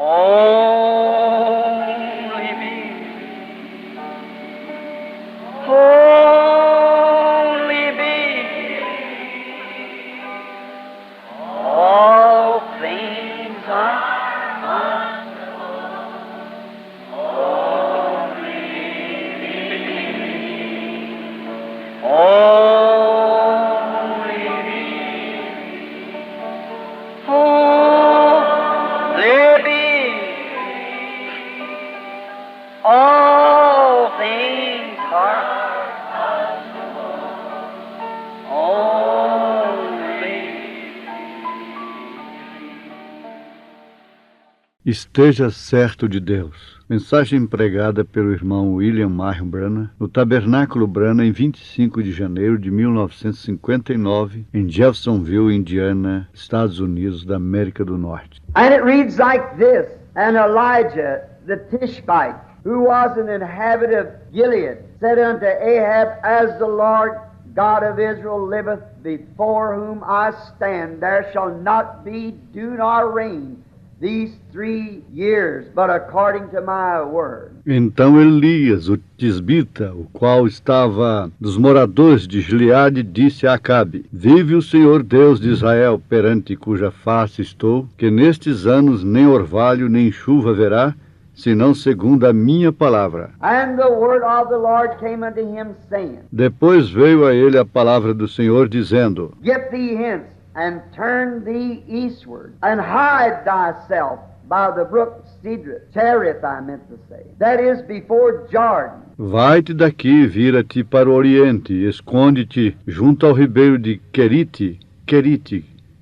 Only me. Only me. All things are only me. Only me. All things are only. Esteja certo de Deus. Mensagem pregada pelo irmão William Marion Branham no Tabernáculo Branham em 25 de janeiro de 1959, em Jeffersonville, Indiana, Estados Unidos da América do Norte. And it reads like this: And Elijah the Tishbite, who was an inhabitant of Gilead, said unto Ahab, As the Lord God of Israel liveth, before whom I stand, there shall not be dew nor rain these 3 years, but according to my word. Então Elias, o tisbita, o qual estava dos moradores de Gileade, disse a Acabe: Vive o Senhor Deus de Israel, perante cuja face estou, que nestes anos nem orvalho nem chuva haverá, senão segundo a minha palavra. And the word of the Lord came unto him, saying, Depois veio a ele a palavra do Senhor, dizendo: Get thee hence, and turn thee eastward, and hide thyself by the brook Cherith, I meant to say, that is before Jordan. Vai-te daqui, vira-te para o oriente, esconde-te junto ao ribeiro de Querite,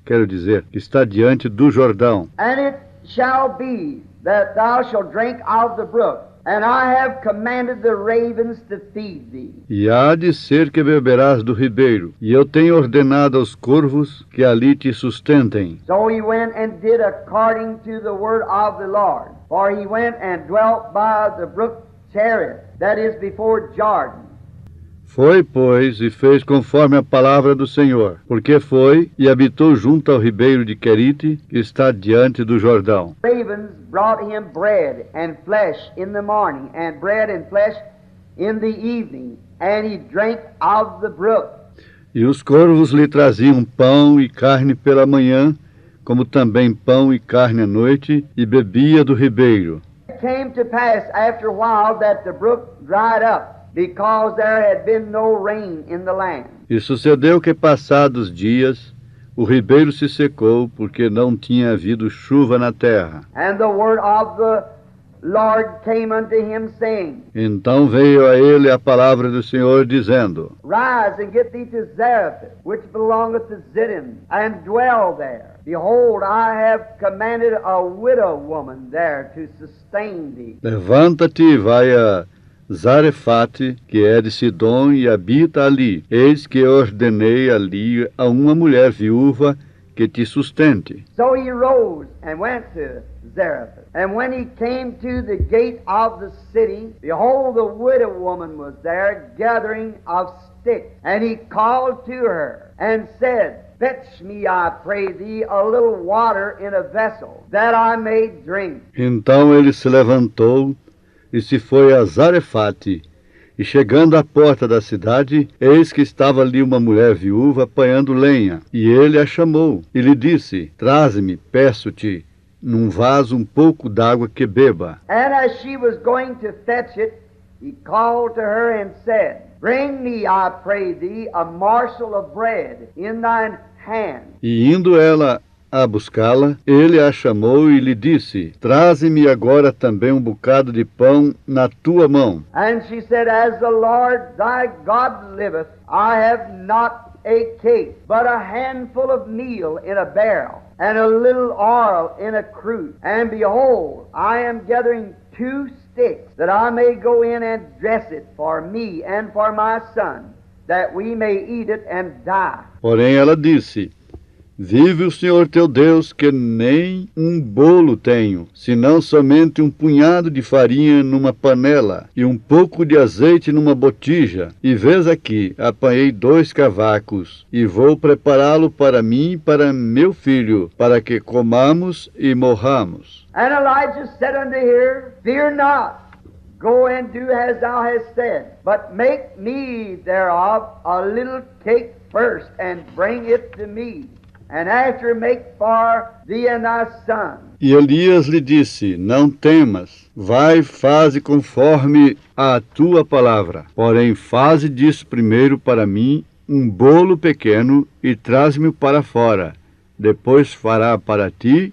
quero dizer, que está diante do Jordão. And it shall be that thou shalt drink of the brook, and I have commanded the ravens to feed thee. E há de ser que beberás do ribeiro, e eu tenho ordenado aos corvos que ali te sustentem. So he went and did according to the word of the Lord. For he went and dwelt by the brook Cherith, that is before Jordan. Foi, pois, e fez conforme a palavra do Senhor, porque foi e habitou junto ao ribeiro de Querite, que está diante do Jordão. Ravens brought him bread and flesh in the morning, and bread and flesh in the evening, and he drank of the brook. E os corvos lhe traziam pão e carne pela manhã, como também pão e carne à noite, e bebia do ribeiro. It came to pass after a while that the brook dried up, because there had been no rain in the land. E sucedeu que, passados dias, o ribeiro se secou, porque não tinha havido chuva na terra. And the word of the Lord came unto him, saying, Então veio a ele a palavra do Senhor, dizendo: Rise and get thee to Zarephath, which belongeth to Zidon, and dwell there. Behold, I have commanded a widow woman there to sustain thee. Levanta-te e vai a Zarefate, que é de Sidom, e habita ali. Eis que ordenei ali a uma mulher viúva que te sustente. So he rose and went to Zarephath. And when he came to the gate of the city, behold, the widow woman was there gathering of sticks. And he called to her and said, Fetch me, I pray thee, a little water in a vessel, that I may drink. Então ele se levantou e se foi a Zarefate. E chegando à porta da cidade, eis que estava ali uma mulher viúva apanhando lenha. E ele a chamou e lhe disse: Traze-me, peço-te, num vaso um pouco d'água que beba. And as she was going to fetch it, he called to her and said, Bring me, I pray thee, a morsel of bread in thine hand. E indo ela a buscá-la, ele a chamou e lhe disse: Traze-me agora também um bocado de pão na tua mão. And she said, As the Lord thy God liveth, I have not a cake, but a handful of meal in a barrel, and a little oil in a cruse. And behold, I am gathering 2 sticks, that I may go in and dress it for me and for my son, that we may eat it and die. Porém ela disse: Vive o Senhor teu Deus, que nem um bolo tenho, senão somente um punhado de farinha numa panela e um pouco de azeite numa botija. E vês aqui, apanhei 2 cavacos, e vou prepará-lo para mim e para meu filho, para que comamos e morramos. And Elijah said unto her, Fear not, go and do as thou hast said, but make me thereof a little cake first, and bring it to me, and after make for thee and thy son. E Elias lhe disse, não temas, vai, faze conforme a tua palavra, porém faze disso primeiro para mim um bolo pequeno e traz-me para fora, depois fará para ti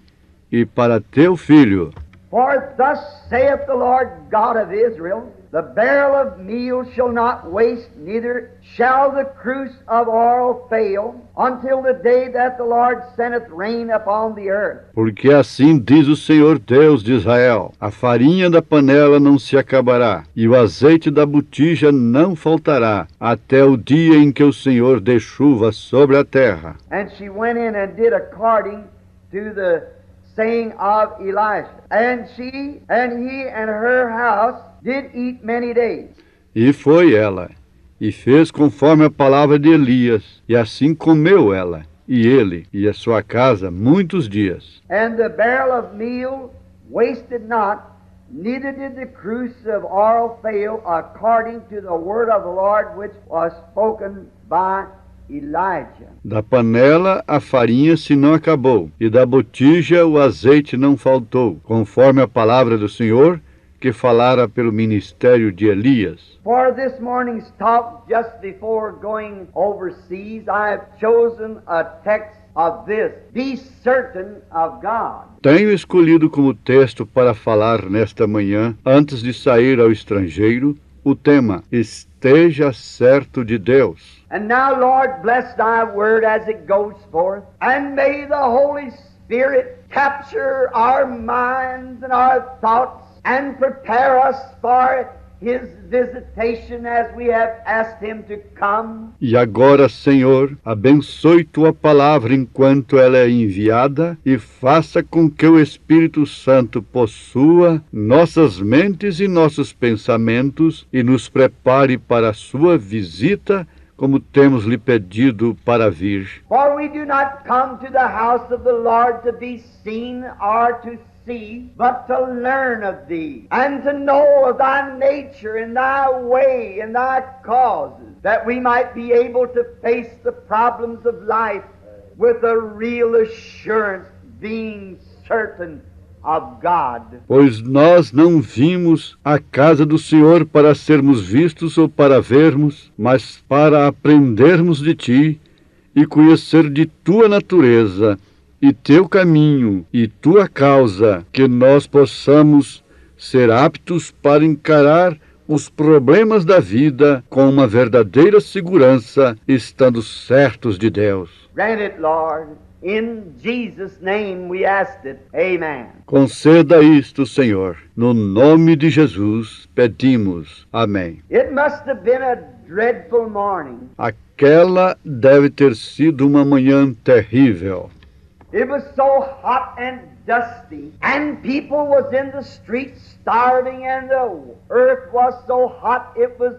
e para teu filho. For thus saith the Lord God of Israel, the barrel of meal shall not waste, neither shall the cruse of oil fail, until the day that the Lord sendeth rain upon the earth. Porque assim diz o Senhor Deus de Israel, a farinha da panela não se acabará, e o azeite da botija não faltará, até o dia em que o Senhor dê chuva sobre a terra. And she went in and did according to the saying of Elisha. And she and he and her house did eat many days. E foi ela, e fez conforme a palavra de Elias, e assim comeu ela, e ele, e a sua casa, muitos dias. And the barrel of meal wasted not, neither did the cruse of oil fail, according to the word of the Lord which was spoken by Elijah. Da panela a farinha se não acabou, e da botija o azeite não faltou, conforme a palavra do Senhor, que falara pelo ministério de Elias. For this morning's talk, just before going overseas, I have chosen a text of this: Be certain of God. Tenho escolhido como texto para falar nesta manhã, antes de sair ao estrangeiro, o tema: Esteja certo de Deus. And now, Lord, bless thy word as it goes forth, and may the Holy Spirit capture our minds and our thoughts and prepare us for His visitation as we have asked Him to come. E agora, Senhor, abençoe tua palavra enquanto ela é enviada e faça com que o Espírito Santo possua nossas mentes e nossos pensamentos e nos prepare para a sua visita, como temos lhe pedido para vir. For we do not come to the house of the Lord to be seen or to see, but to learn of thee, and to know of thy nature and thy way and thy causes, that we might be able to face the problems of life with a real assurance, being certain of God. Pois nós não vimos à casa do Senhor para sermos vistos ou para vermos, mas para aprendermos de ti e conhecer de tua natureza e teu caminho e tua causa, que nós possamos ser aptos para encarar os problemas da vida com uma verdadeira segurança, estando certos de Deus. Grant it, Lord. In Jesus' name we asked it. Amen. Conceda isto, Senhor. No nome de Jesus pedimos. Amém. It must have been a dreadful morning. Aquela deve ter sido uma manhã terrível. It was so hot and dusty, and people was in the streets starving, and the earth was so hot it was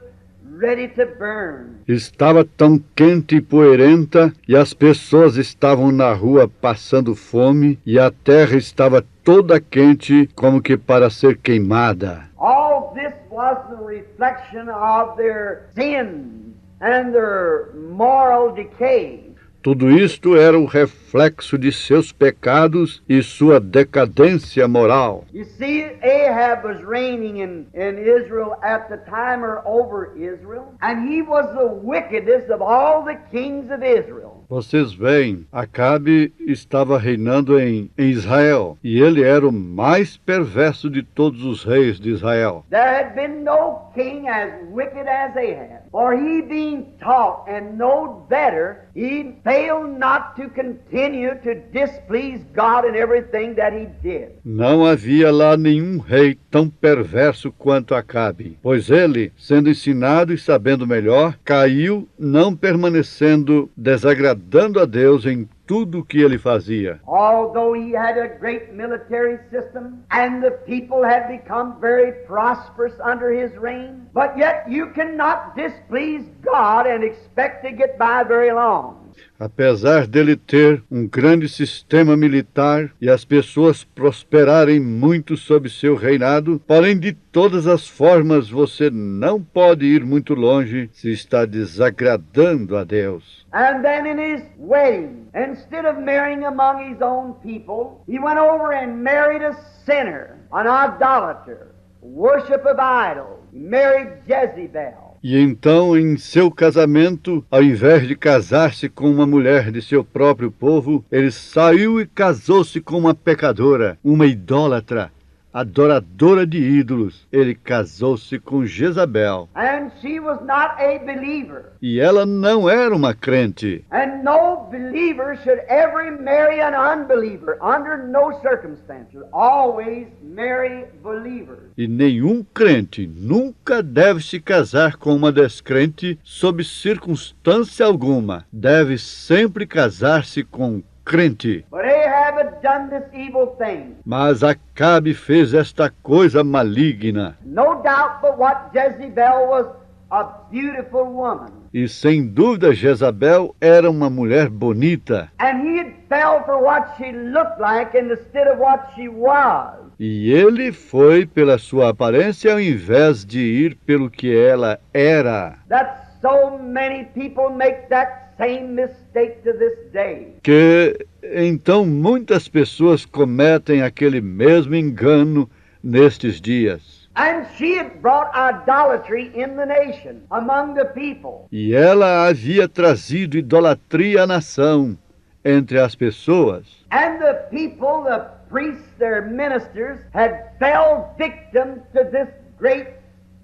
ready to burn. Estava tão quente e poeirenta, e as pessoas estavam na rua passando fome, e a terra estava toda quente, como que para ser queimada. All this was the reflection of their sins and their moral decay. Tudo isto era o reflexo de seus pecados e sua decadência moral. You see, Ahab was reigning in Israel at the time, or over Israel, and he was the wickedest of all the kings of Israel. Vocês veem, Acabe estava reinando em Israel, e ele era o mais perverso de todos os reis de Israel. There had been no king as wicked as Ahab, for he being taught and knowed better, he failed not to continue to displease God in everything that he did. Não havia lá nenhum rei tão perverso quanto Acabe, pois ele, sendo ensinado e sabendo melhor, caiu, não permanecendo desagradando a Deus em tudo o que ele fazia. Although he had a great military system and the people had become very prosperous under his reign, but yet you cannot displease God and expect to get by very long. Apesar dele ter um grande sistema militar e as pessoas prosperarem muito sob seu reinado, porém de todas as formas você não pode ir muito longe se está desagradando a Deus. And then in his wedding, instead of marrying among his own people, he went over and married a sinner, an idolater, worship of idols. He married Jezebel. E então, em seu casamento, ao invés de casar-se com uma mulher de seu próprio povo, ele saiu e casou-se com uma pecadora, uma idólatra, adoradora de ídolos. Ele casou-se com Jezabel. And she was not a believer. E ela não era uma crente. And no believer should ever marry an unbeliever under no circumstances. Always marry believers. E nenhum crente nunca deve se casar com uma descrente sob circunstância alguma. Deve sempre casar-se com crente. But Ahab had done this evil thing. Mas Acabe fez esta coisa maligna. No doubt but what Jezebel was a beautiful woman. E sem dúvida Jezabel era uma mulher bonita. And he had fell for what she looked like instead of what she was. E ele foi pela sua aparência ao invés de ir pelo que ela era. That so many people make that same mistake to this day. Que então muitas pessoas cometem aquele mesmo engano nestes dias. And she had brought idolatry in the nation, among the people. E ela havia trazido idolatria à nação, entre as pessoas. And the people, the priests, their ministers, had fell victim to this great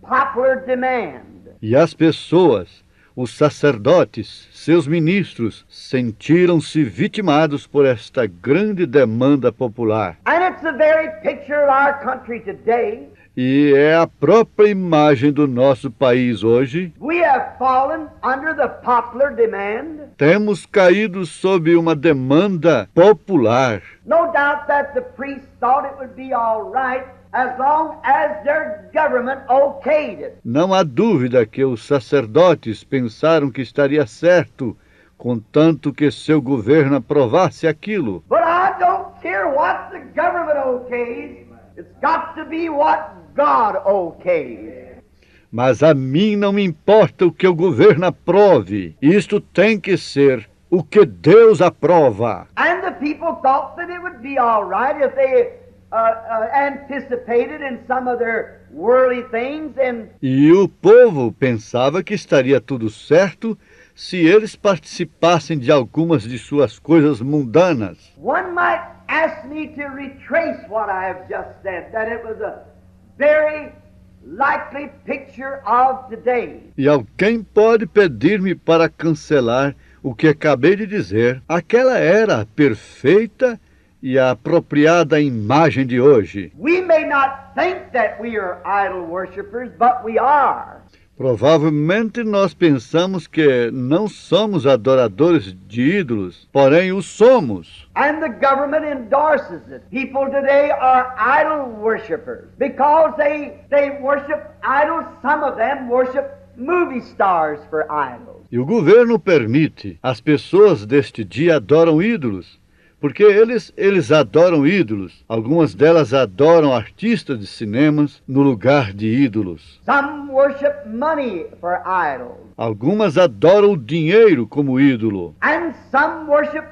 popular demand. E as pessoas, os sacerdotes, seus ministros, sentiram-se vitimados por esta grande demanda popular. And it's the very picture of our country today. E é a própria imagem do nosso país hoje. We have fallen under the popular demand. Temos caído sob uma demanda popular. No doubt that the priests thought it would be all right as long as their government okayed it. Não há dúvida que os sacerdotes pensaram que estaria certo, contanto que seu governo aprovasse aquilo. But I don't care what the government okays. It's got to be what God okays. Mas a mim não me importa o que o governo aprove. Isto tem que ser o que Deus aprova. And the people thought that it would be all right if they anticipated in some of their worldly things. E o povo pensava que estaria tudo certo se eles participassem de algumas de suas coisas mundanas. One might ask me to retrace what I have just said, that it was a very likely picture of today. E alguém pode pedir-me para cancelar o que acabei de dizer. Aquela era a perfeita e a apropriada imagem de hoje. We may not think that we are idol worshippers, but we are. Provavelmente nós pensamos que não somos adoradores de ídolos, porém o somos. And the government endorses it. People today are idol worshippers because they worship idols. Some of them worship movie stars for idols. E o governo permite. As pessoas deste dia adoram ídolos. Porque eles adoram ídolos. Algumas delas adoram artistas de cinemas no lugar de ídolos. Some worship money for idols. Algumas adoram o dinheiro como ídolo. And some worship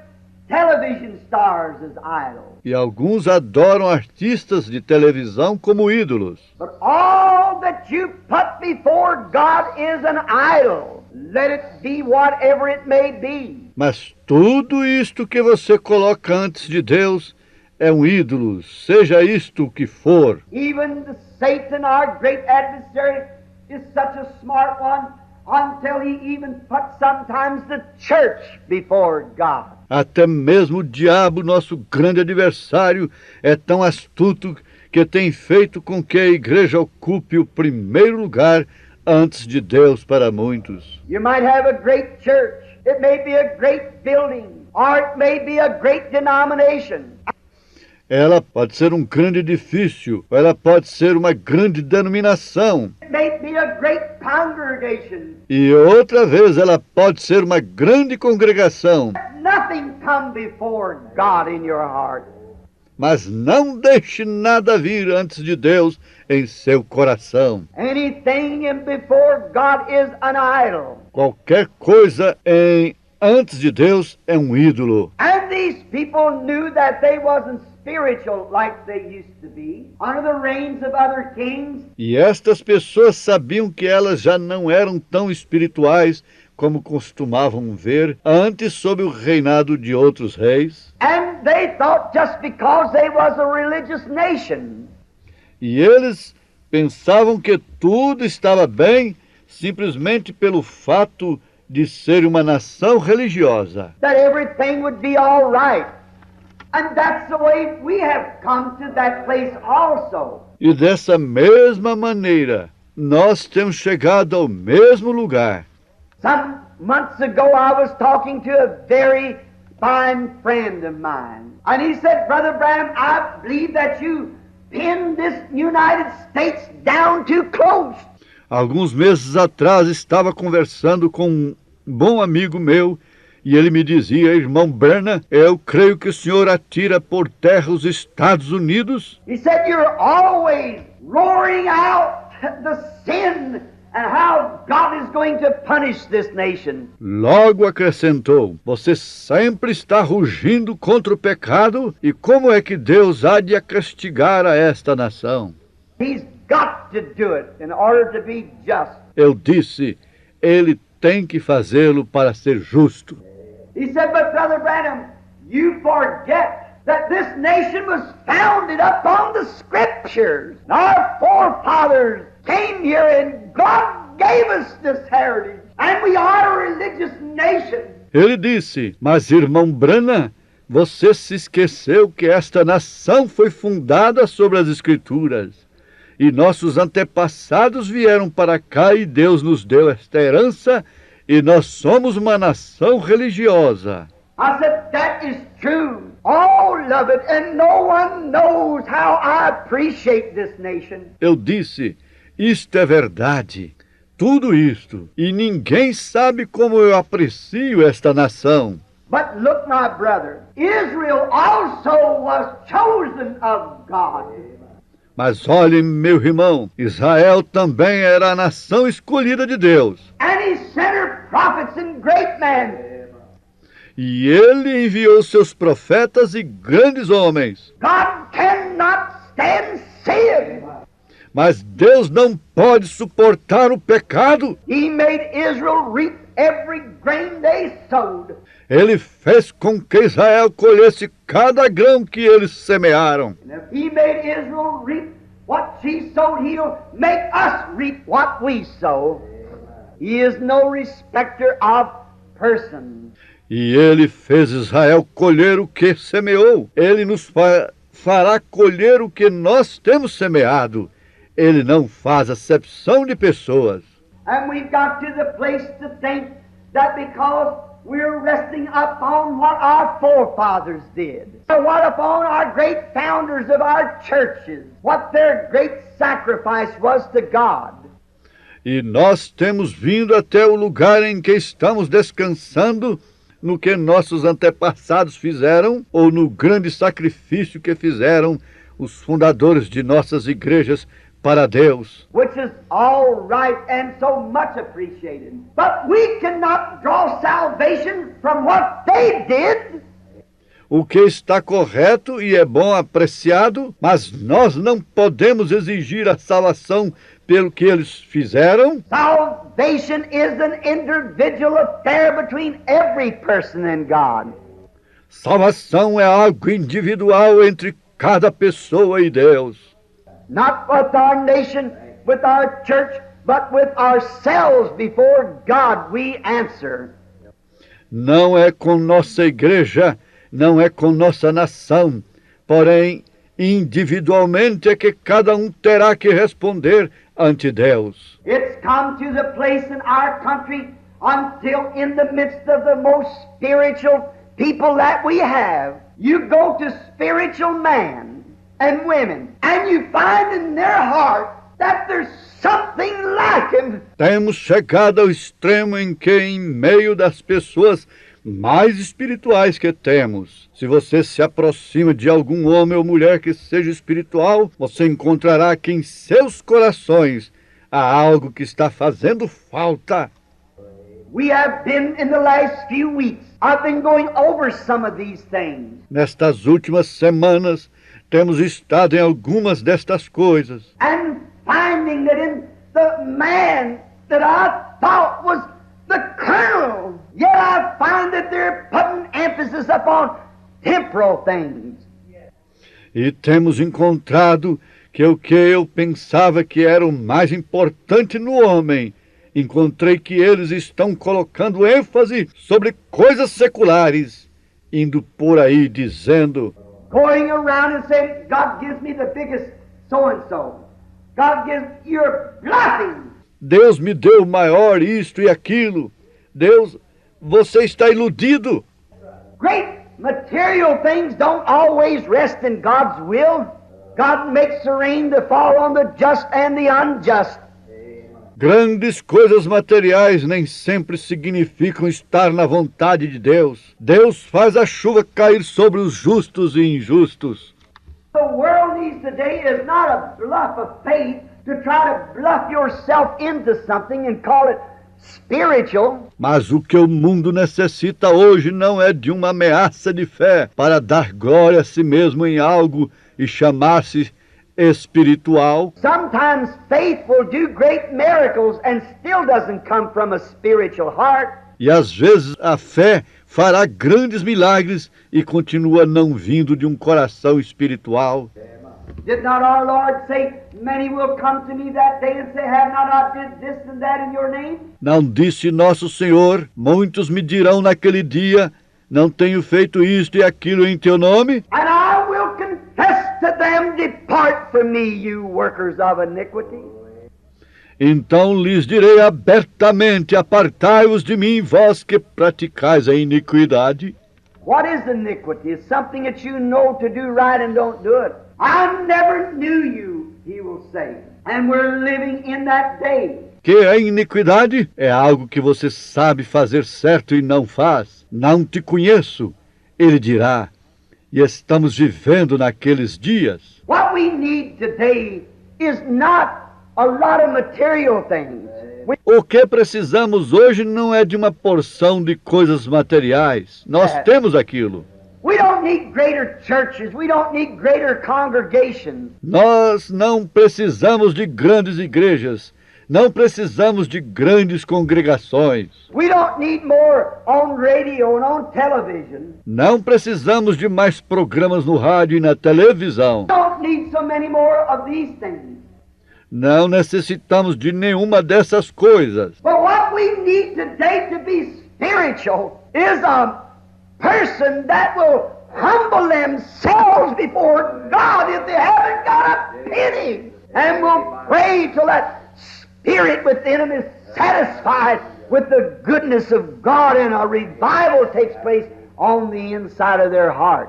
television stars as idols. E alguns adoram artistas de televisão como ídolos. But all that you put before God is an idol. Let it be whatever it may be. Mas tudo isto que você coloca antes de Deus é um ídolo, seja isto o que for. Even the Satan, our great adversary, is such a smart one until he even puts sometimes the church before God. Até mesmo o diabo, nosso grande adversário, é tão astuto que tem feito com que a igreja ocupe o primeiro lugar antes de Deus para muitos. You might have a great church. It may be a great building. or it may be a great denomination. Ela pode ser um grande edifício, ou ela pode ser uma grande denominação. It may be a great congregation. E outra vez ela pode ser uma grande congregação. Nothing come before God in your heart. Mas não deixe nada vir antes de Deus em seu coração. Anything before God is an idol. Qualquer coisa antes de Deus é um ídolo. And these people knew that they wasn't spiritual like they used to be, under the reigns of other kings. E estas pessoas sabiam que elas já não eram tão espirituais como costumavam ver antes sob o reinado de outros reis. And they thought just because they was a religious nation, E eles pensavam que tudo estava bem simplesmente pelo fato de ser uma nação religiosa. that everything would be all right. And that's the way we have come to that place also. E dessa mesma maneira, nós temos chegado ao mesmo lugar. Some months ago I was talking to a very fine friend of mine. And he said, Brother Branham, I believe that you pinned this United States down too close. Alguns meses atrás estava conversando com um bom amigo meu e ele me dizia: irmão Branham, eu creio que o senhor atira por terra os Estados Unidos. He said, you're always roaring out the sin and how God is going to punish this nation. Logo acrescentou: você sempre está rugindo contra o pecado e como é que Deus há de castigar a esta nação? He's got to do it in order to be just. Eu disse: ele tem que fazê-lo para ser justo. He said, but Brother Branham, you forget that this nation was founded upon the Scriptures. Our forefathers came here and God gave us this heritage. And we are a religious nation. Ele disse: mas irmão Branham, você se esqueceu que esta nação foi fundada sobre as Escrituras. E nossos antepassados vieram para cá e Deus nos deu esta herança e nós somos uma nação religiosa. I said, that is true. All of it, and no one knows how I appreciate this nation. Eu disse: isto é verdade, tudo isto, e ninguém sabe como eu aprecio esta nação. But look, my brother, Israel also was chosen of God. Mas olhe, meu irmão, Israel também era a nação escolhida de Deus. And he sent her prophets and great men. E ele enviou seus profetas e grandes homens. God cannot stand sin. Mas Deus não pode suportar o pecado. He made Israel reap every grain they sowed. Ele fez com que Israel colhesse cada grão que eles semearam. And if he made Israel reap what she sowed, he'll make us reap what we sow. He is no respecter of persons. E ele fez Israel colher o que semeou. Ele nos fará colher o que nós temos semeado. Ele não faz acepção de pessoas. And we've got to the place to think that because we're resting upon what our forefathers did, or what upon our great founders of our churches, what their great sacrifice was to God. E nós temos vindo até o lugar em que estamos descansando no que nossos antepassados fizeram, ou no grande sacrifício que fizeram os fundadores de nossas igrejas para Deus. Which is all right and so much appreciated. But we cannot draw salvation from what they did. O que está correto e é bom apreciado, mas nós não podemos exigir a salvação pelo que eles fizeram. Salvation is an individual affair between every person and God. Salvação é algo individual entre cada pessoa e Deus. Not with our nation, with our church, but with ourselves before God we answer. Não é com nossa igreja, não é com nossa nação, porém, individualmente é que cada um terá que responder ante Deus. It's come to the place in our country until in the midst of the most spiritual people that we have, you go to spiritual men and women, and you find in their heart that there's something like him. Temos chegado ao extremo em que, em meio das pessoas mais espirituais que temos, se você se aproxima de algum homem ou mulher que seja espiritual, você encontrará que em seus corações há algo que está fazendo falta. We have been in the last few weeks, I've been going over some of these things. Nestas últimas semanas, temos estado em algumas destas coisas. And finding that in the man that I thought was the colonel, yet I find that they're putting emphasis upon temporal things. E temos encontrado que o que eu pensava que era o mais importante no homem, encontrei que eles estão colocando ênfase sobre coisas seculares, indo por aí dizendo, Going around and saying, God gives me the biggest so-and-so. God gives, you're bluffing. Deus me deu o maior isto e aquilo. Deus, você está iludido. Great material things don't always rest in God's will. God makes the rain to fall on the just and the unjust. Grandes coisas materiais nem sempre significam estar na vontade de Deus. Deus faz a chuva cair sobre os justos e injustos. The world needs today is not a bluff of faith to try to bluff yourself into something and call it spiritual. Mas o que o mundo necessita hoje não é de uma ameaça de fé para dar glória a si mesmo em algo e chamar-se espiritual. Sometimes faith will do great miracles and still doesn't come from a spiritual heart. E às vezes a fé fará grandes milagres e continua não vindo de um coração espiritual. Did not our Lord say, many will come to me that day and say, have not I did this and that in your name? Não disse nosso Senhor, muitos me dirão naquele dia, não tenho feito isto e aquilo em teu nome? And I will confess to them, depart from me, you workers of iniquity. Então lhes direi abertamente, apartai-vos de mim, vós que praticais a iniquidade. What is iniquity? It's something that you know to do right and don't do it. I never knew you, he will say. And we're living in that day. Que a iniquidade é algo que você sabe fazer certo e não faz. Não te conheço, ele dirá. E estamos vivendo naqueles dias. What we need today is not a lot of material things. O que precisamos hoje não é de uma porção de coisas materiais. Nós temos aquilo. We don't need greater churches. We don't need greater congregations. Nós não precisamos de grandes igrejas. Não precisamos de grandes congregações. We don't need more on radio and on television. Não precisamos de mais programas no rádio e na televisão. We don't need so many more of these things. Não necessitamos de nenhuma dessas coisas. But what we need today to be spiritual is a person that will humble themselves before God if they haven't got a penny, and will pray till that spirit within them is satisfied with the goodness of God, and a revival takes place on the inside of their heart.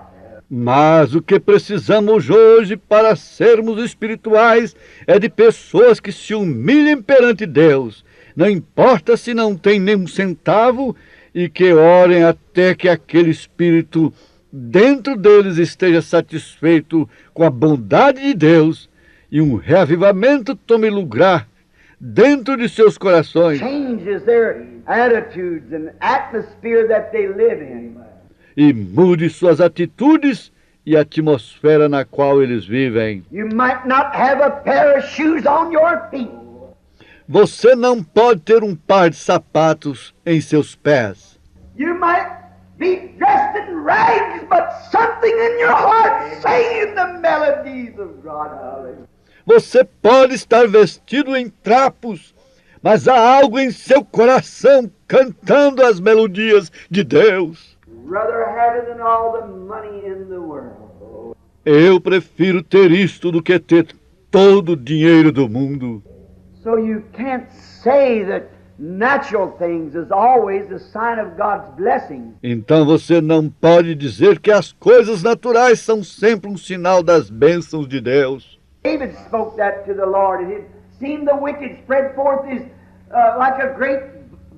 Mas o que precisamos hoje para sermos espirituais é de pessoas que se humilhem perante Deus, não importa se não tem nem um centavo, e que orem até que aquele espírito dentro deles esteja satisfeito com a bondade de Deus e um reavivamento tome lugar dentro de seus corações. Changes their attitudes and atmosphere that they live in. E mude suas atitudes e a atmosfera na qual eles vivem. You might not have a pair of shoes on your feet. Você não pode ter um par de sapatos em seus pés. You might be dressed in rags, but something in your heart singing the melodies of God. Hallelujah. Você pode estar vestido em trapos, mas há algo em seu coração cantando as melodias de Deus. Rather have it than all the money in the world. Eu prefiro ter isto do que ter todo o dinheiro do mundo. So you can't say that natural things is always a sign of God's blessing. Então você não pode dizer que as coisas naturais são sempre um sinal das bênçãos de Deus. David spoke that to the Lord, and it seemed the wicked spread forth his, like a great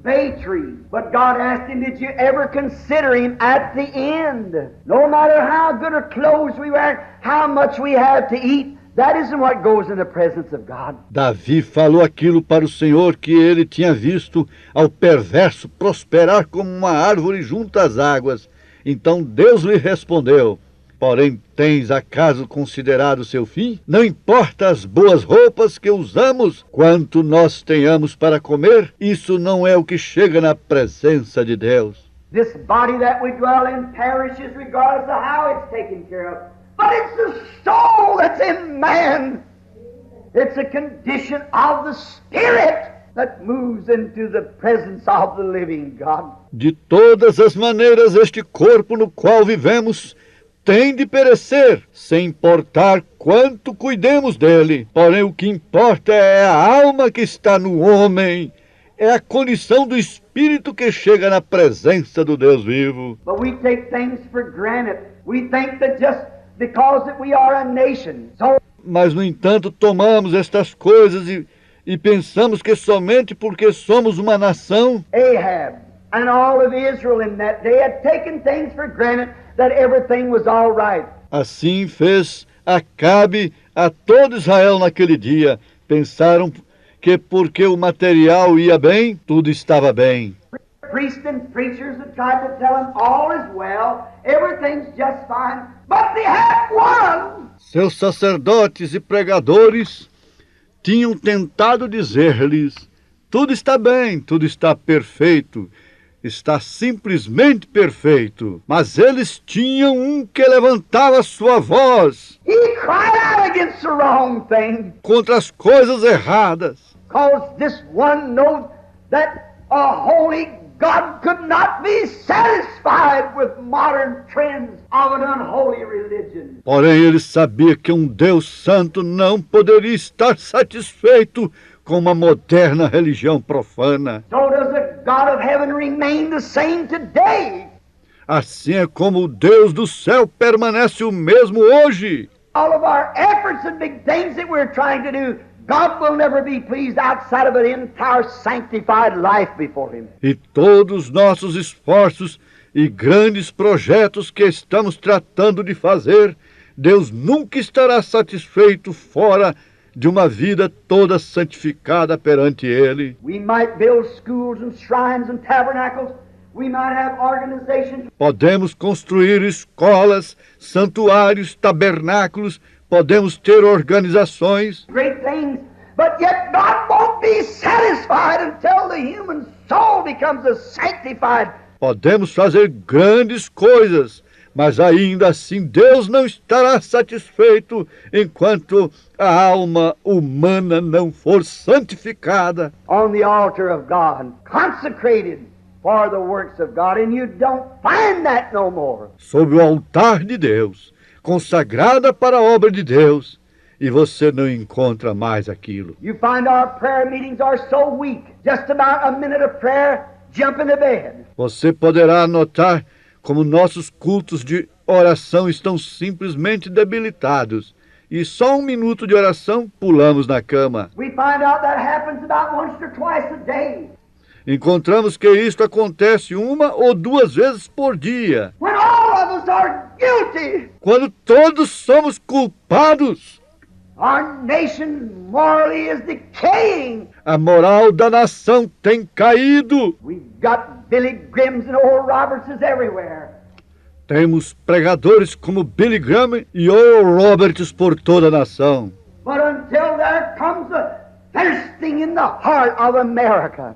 bay tree. But God asked him, did you ever consider him at the end? No matter how good or clothes we wear, how much we have to eat, that isn't what goes in the presence of God. Davi falou aquilo para o Senhor que ele tinha visto ao perverso prosperar como uma árvore junto às águas. Então Deus lhe respondeu, porém tens acaso considerado seu fim? Não importa as boas roupas que usamos, quanto nós tenhamos para comer, isso não é o que chega na presença de Deus. This body that we dwell in perishes regardless of how it's taken care of. But it's the soul that's in man. It's a condition of the Spirit that moves into the presence of the living God. De todas as maneiras, este corpo no qual vivemos tem de perecer, sem importar quanto cuidemos dele. Porém, o que importa é a alma que está no homem. É a condição do Espírito que chega na presença do Deus vivo. But we take things for granted. We think that just because that we are a nation, so Mas, no entanto, tomamos estas coisas e pensamos que somente porque somos uma nação, Ahab and all of Israel in that day had taken things for granted that everything was all right. assim fez Acabe a todo Israel naquele dia. Pensaram que porque o material ia bem, tudo estava bem. Priests and preachers had tried to tell him all is well, everything's just fine, but they had one. Seus sacerdotes e pregadores tinham tentado dizer-lhes, tudo está bem, tudo está perfeito, está simplesmente perfeito. Mas eles tinham um que levantava sua voz He cried out against the wrong thing, contra as coisas erradas, because this one knows that a holy God could not be satisfied with modern trends of an unholy religion. porém ele sabia que um Deus santo não poderia estar satisfeito com uma moderna religião profana. So does the God of heaven remain the same today? Assim é como o Deus do céu permanece o mesmo hoje. All of our efforts and big things that we're trying to do, God will never be pleased outside of an entire sanctified life before Him. E todos os nossos esforços e grandes projetos que estamos tratando de fazer, Deus nunca estará satisfeito fora de uma vida toda santificada perante Ele. We might build schools and shrines and tabernacles. We might have organizations. Podemos construir escolas, santuários, tabernáculos, podemos ter organizações, Great things, but yet God won't be satisfied until the human soul becomes a sanctified. podemos fazer grandes coisas, mas ainda assim Deus não estará satisfeito enquanto a alma humana não for santificada On the altar of God, consecrated for the works of God, and you don't find that no more. sobre o altar de Deus, consagrada para a obra de Deus, e você não encontra mais aquilo. You find our prayer meetings are so weak, just about a minute of prayer, jump into bed. Você poderá notar como nossos cultos de oração estão simplesmente debilitados, e só um minuto de oração pulamos na cama. We find out that happens about once or twice a day. Encontramos que isto acontece uma ou duas vezes por dia, When all of us are guilty, quando todos somos culpados. our nation morally is decaying. A moral da nação tem caído. We've got Billy Grahams and Oral Robertses everywhere. Temos pregadores como Billy Graham e Oral Roberts por toda a nação. But until there comes a thirsting in the heart of America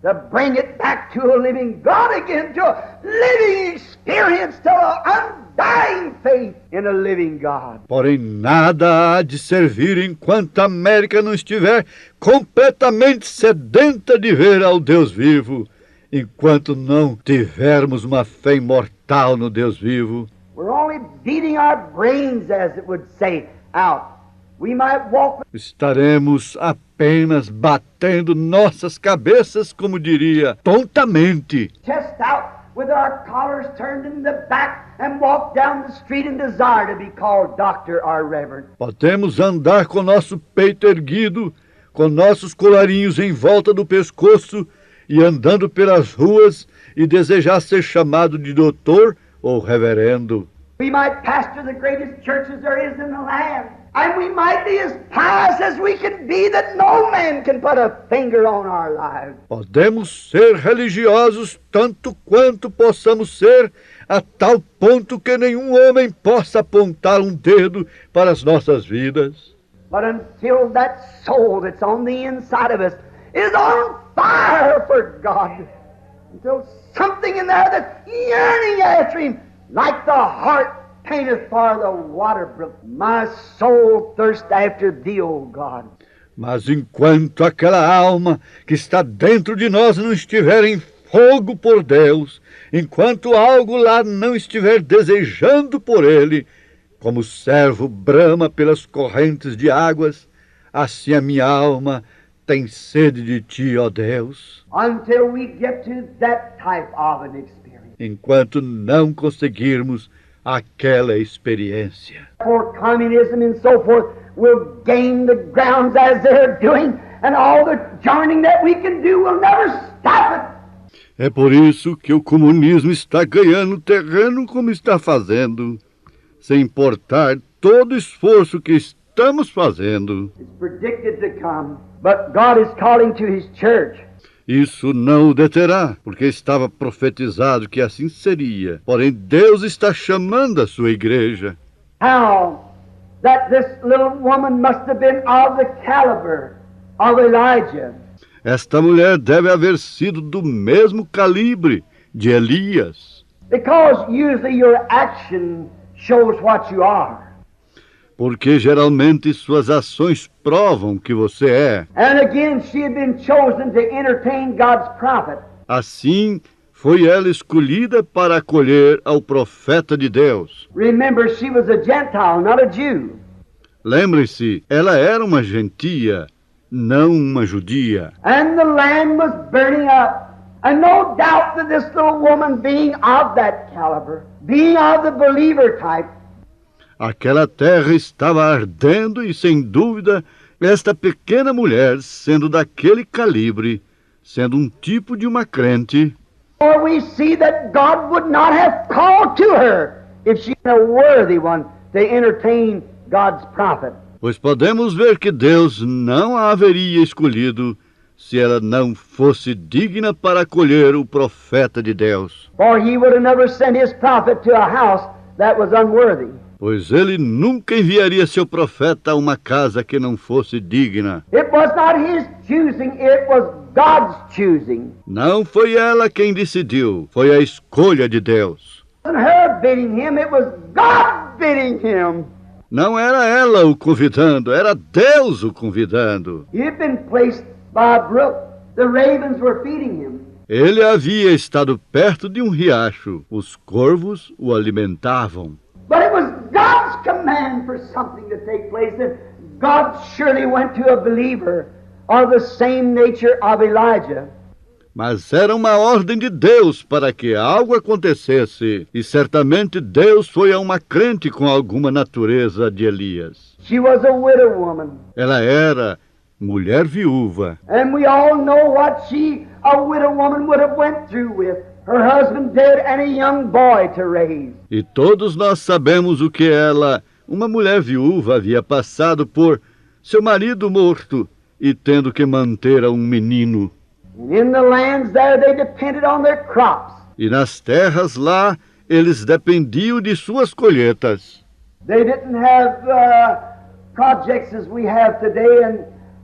to bring it back to a living God again, to a living experience, to an undying faith in a living God. Porém, nada há de servir enquanto a América não estiver completamente sedenta de ver ao Deus vivo, enquanto não tivermos uma fé imortal no Deus vivo. We're only beating our brains, as it would say, out We might walk Estaremos apenas batendo nossas cabeças, como diria, tontamente. chest out with our collars turned in the back and walk down the street and desire to be called doctor or reverend. Podemos andar com nosso peito erguido, com nossos colarinhos em volta do pescoço e andando pelas ruas e desejar ser chamado de doutor ou reverendo. We might pastor the greatest churches there is in the land. And we might be as pious as we can be that no man can put a finger on our lives. Podemos ser religiosos tanto quanto possamos ser, a tal ponto que nenhum homem possa apontar um dedo para as nossas vidas. But until that soul that's on the inside of us is on fire for God, until something in there that's yearning after Him, like the heart painteth for the water brook, my soul thirsts after Thee, O God. Mas enquanto aquela alma que está dentro de nós não estiver em fogo por Deus, enquanto algo lá não estiver desejando por Ele, como o servo brama pelas correntes de águas, assim a minha alma tem sede de Ti, ó Deus. Until we get to that type of an experience. Enquanto não conseguirmos aquela experiência. For communism and so forth will gain the grounds as they're doing, and all the journeying that we can do will never stop it. É por isso que o comunismo está ganhando terreno como está fazendo, sem importar todo o esforço que estamos fazendo. It's predicted to come, but God is calling to His church. Isso não o deterá, porque estava profetizado que assim seria. Porém, Deus está chamando a sua igreja. How that this little woman must have been of the caliber of Elijah. Esta mulher deve haver sido do mesmo calibre de Elias, Because usually your action shows what you are. porque geralmente suas ações provam que você é. And again, she had been chosen to entertain God's prophet. Assim, foi ela escolhida para acolher ao profeta de Deus. Remember, she was a Gentile, not a Jew. Lembre-se, ela era uma gentia, não uma judia. And the land was burning up. And no doubt that this little woman, being of that caliber, being of the believer type, Aquela terra estava ardendo e, sem dúvida, esta pequena mulher, sendo daquele calibre, sendo um tipo de uma crente, for we see that God would not have called to her if she was a worthy one to entertain God's prophet. pois podemos ver que Deus não a haveria escolhido se ela não fosse digna para acolher o profeta de Deus. For He would have never sent His prophet to a house that was unworthy. Pois ele nunca enviaria seu profeta a uma casa que não fosse digna. It was not His choosing, it was God's choosing. Não foi ela quem decidiu, foi a escolha de Deus. It wasn't her bidding Him, it was God bidding Him. Não era ela o convidando, era Deus o convidando. He had been placed by a brook. The ravens were feeding Him. Ele havia estado perto de um riacho. Os corvos o alimentavam. But it was God's command for something to take place, and God surely went to a believer of the same nature of Elijah. Mas era uma ordem de Deus para que algo acontecesse. E certamente Deus foi a uma crente com alguma natureza de Elias. She was a widow woman, Ela era mulher viúva. and we all know what she, a widow woman, would have went through with her husband dead and a young boy to raise. E todos nós sabemos o que ela, uma mulher viúva, havia passado por seu marido morto e tendo que manter a um menino. And in the lands there, they depended on their crops. E nas terras lá, eles dependiam de suas colheitas. They didn't have projects as we have today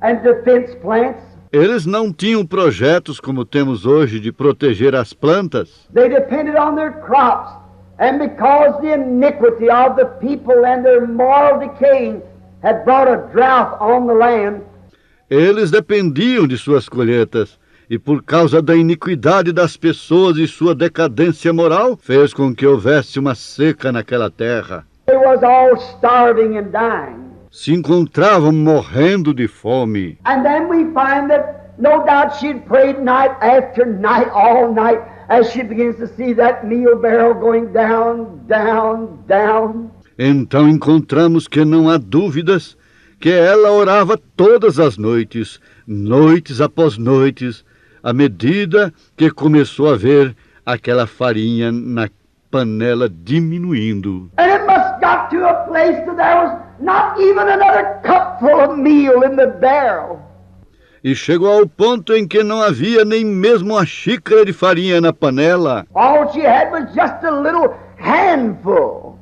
and defense plants. Eles não tinham projetos como temos hoje de proteger as plantas. They depended on their crops. And because the iniquity of the people and their moral decay had brought a drought on the land, Eles dependiam de suas colheitas. E por causa da iniquidade das pessoas e sua decadência moral, fez com que houvesse uma seca naquela terra. they was all starving and dying. se encontrava morrendo de fome. And then we find that no doubt she'd prayed night after night, all night, as she begins to see that meal barrel going down, down, down. Então encontramos que não há dúvidas que ela orava todas as noites, noites após noites, à medida que começou a ver aquela farinha na panela diminuindo. And it must got to a place that there was not even another cupful of meal in the barrel. E chegou ao ponto em que não havia nem mesmo uma xícara de farinha na panela. All she had was just a little handful.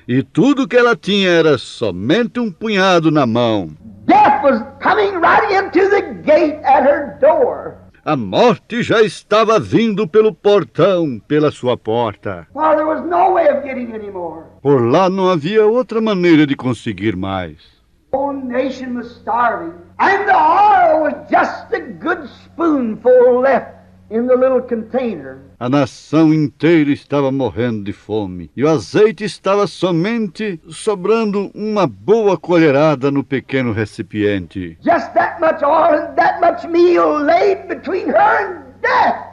E tudo que ela tinha era somente um punhado na mão. Death was coming right into the gate at her door. A morte já estava vindo pelo portão, pela sua porta. For there was no way of getting any more. Por lá não havia outra maneira de conseguir mais. The whole nation was starving, and the oil was just a good spoonful left in the little container. A nação inteira estava morrendo de fome, e o azeite estava somente sobrando uma boa colherada no pequeno recipiente. Just that much oil and that much meal laid between her and death.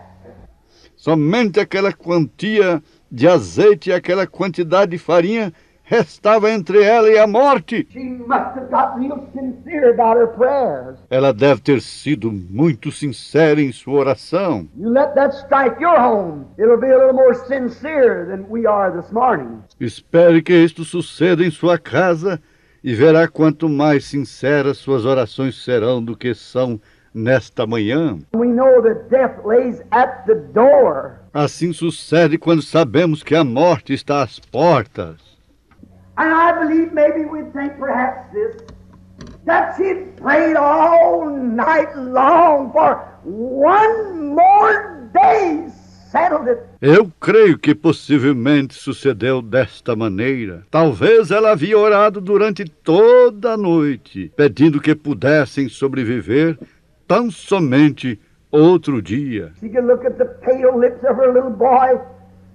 Somente aquela quantia de azeite e aquela quantidade de farinha restava entre ela e a morte. She must have got real sincere about her prayers. Ela deve ter sido muito sincera em sua oração. You let that strike your home, it'll be a little more sincere than we are this morning. Espere que isto suceda em sua casa e verá quanto mais sinceras suas orações serão do que são nesta manhã. We know that death lays at the door. Assim sucede quando sabemos que a morte está às portas. And I believe maybe we'd think perhaps this, that she'd prayed all night long for one more day, settled it. Eu creio que possivelmente sucedeu desta maneira. Talvez ela havia orado durante toda a noite, pedindo que pudessem sobreviver tão somente outro dia. She could look at the pale lips of her little boy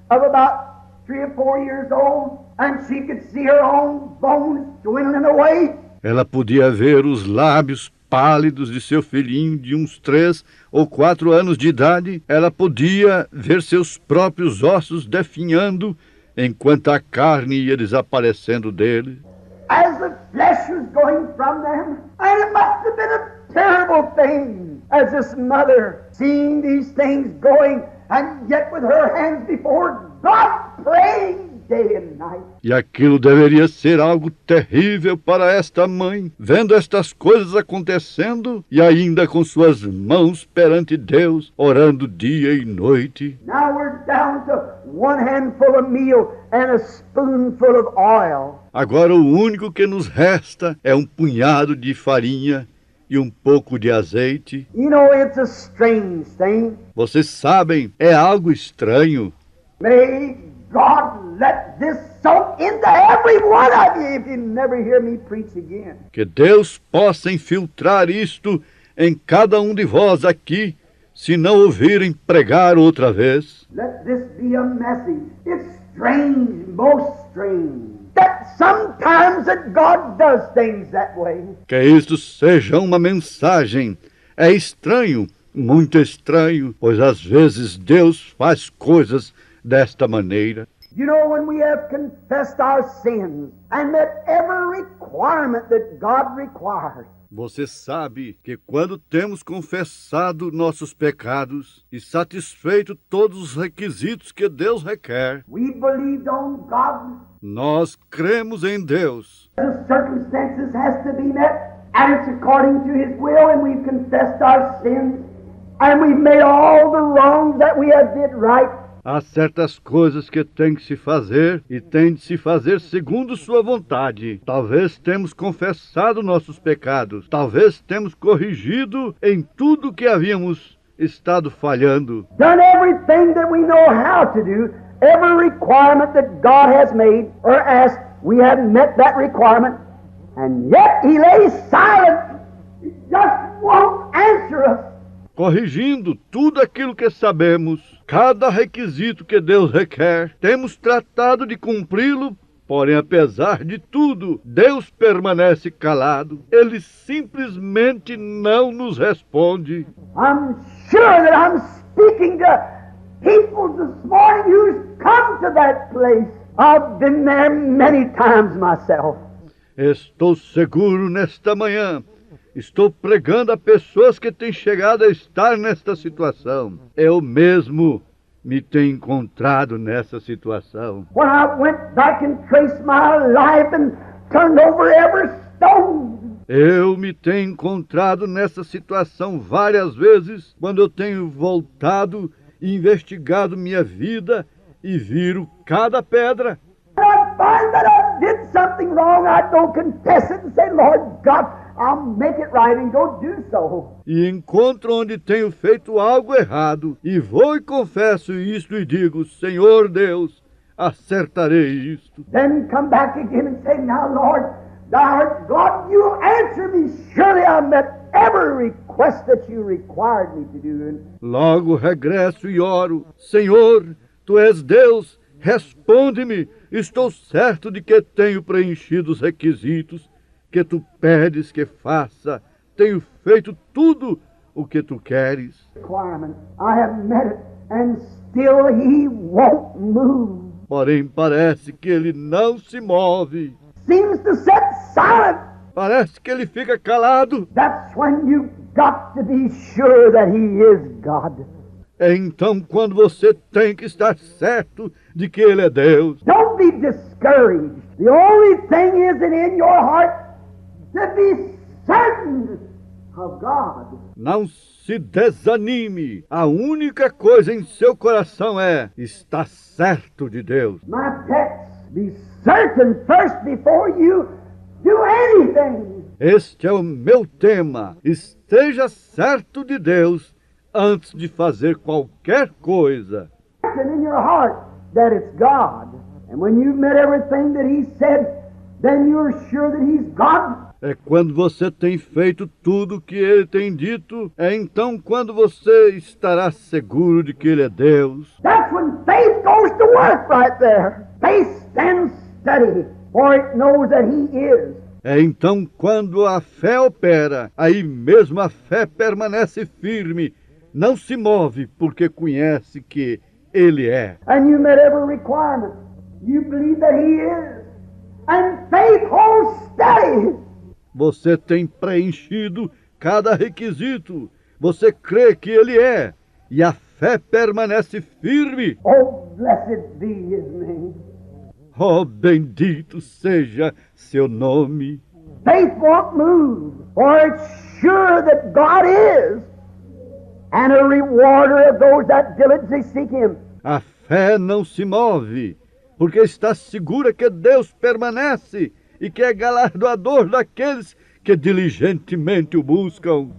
of about 3 or 4 years old, and she could see her own bones dwindling away. Ela podia ver os lábios pálidos de seu filhinho de uns 3 ou 4 anos de idade. Ela podia ver seus próprios ossos definhando enquanto a carne ia desaparecendo dele. As the flesh was going from them, and it must have been a terrible thing as this mother seeing these things going, and yet with her hands before God praying day and night. E aquilo deveria ser algo terrível para esta mãe, vendo estas coisas acontecendo e ainda com suas mãos perante Deus, orando dia e noite. Now we're down to one handful of meal and a spoonful of oil. Agora o único que nos resta é um punhado de farinha e um pouco de azeite. You know, it's a strange thing. Vocês sabem, é algo estranho. May God let this soak into every one of you if you never hear me preach again. Que Deus possa infiltrar isto em cada um de vós aqui, se não ouvirem pregar outra vez. Let this be a message. It's strange, most strange, that sometimes that God does things that way. Que isto seja uma mensagem. É estranho, muito estranho, pois às vezes Deus faz coisas desta maneira. You know, when we have confessed our sins and met every requirement that God requires, Você sabe que quando temos confessado nossos pecados e satisfeito todos os requisitos que Deus requer, we believed on God. nós cremos em Deus. The circumstances has to be met, and it's according to His will, and we've confessed our sins, and we've made all the wrongs that we have did right. Há certas coisas que tem que se fazer e tem de se fazer segundo sua vontade. Talvez temos confessado nossos pecados. Talvez temos corrigido em tudo que havíamos estado falhando. Done everything that we know how to do. Every requirement that God has made or asked, we haven't met that requirement. And yet He lays silent. He just won't answer us. Corrigindo tudo aquilo que sabemos, cada requisito que Deus requer, temos tratado de cumpri-lo, Porém, apesar de tudo, Deus permanece calado. Ele simplesmente não nos responde. I'm sure that I'm speaking to people this morning who's come to that place. I've been there many times myself. Estou seguro nesta manhã. Estou pregando a pessoas que têm chegado a estar nesta situação. Eu mesmo me tenho encontrado nessa situação. When I went back and traced my life and turned over every stone. Eu me tenho encontrado nessa situação várias vezes, quando eu tenho voltado e investigado minha vida e viro cada pedra. And I find that I did something wrong. I don't confess it and say, Lord God, I'll make it right and go do so. E encontro onde tenho feito algo errado, e vou e confesso isto e digo, Senhor Deus, acertarei isto. Then come back again and say, now Lord, thou art God, you answer me. Surely I met every request that you required me to do. Logo regresso e oro, Senhor, Tu és Deus, responde-me. Estou certo de que tenho preenchido os requisitos que Tu pedes que faça. Tenho feito tudo o que Tu queres. Requirement. I have met it, and still he won't move. Porém, parece que Ele não se move. Seems to sit silent. Parece que Ele fica calado. That's when you've got to be sure that he is God. É então quando você tem que estar certo de que Ele é Deus. Don't be discouraged. The only thing is in your heart to be certain of God. Não se desanime. A única coisa em seu coração é estar certo de Deus. My text, be certain first before you do anything. Este é o meu tema. Esteja certo de Deus antes de fazer qualquer coisa. Certain in your heart that it's God. And when you've met everything that he said, then you're sure that he's God. É quando você tem feito tudo o que Ele tem dito, é então quando você estará seguro de que Ele é Deus. That's when faith goes to work right there. Faith stands steady, for it knows that he is. É então quando a fé opera, aí mesmo a fé permanece firme, não se move porque conhece que Ele é. And you met every requirement. You believe that he is. And faith holds steady. Você tem preenchido cada requisito. Você crê que Ele é. E a fé permanece firme. Oh, blessed be his name. Oh, bendito seja seu nome. Faith won't move, for it's sure that God is, and a rewarder of those that diligently seek him. A fé não se move, porque está segura que Deus permanece e que é galardoador daqueles que diligentemente o buscam.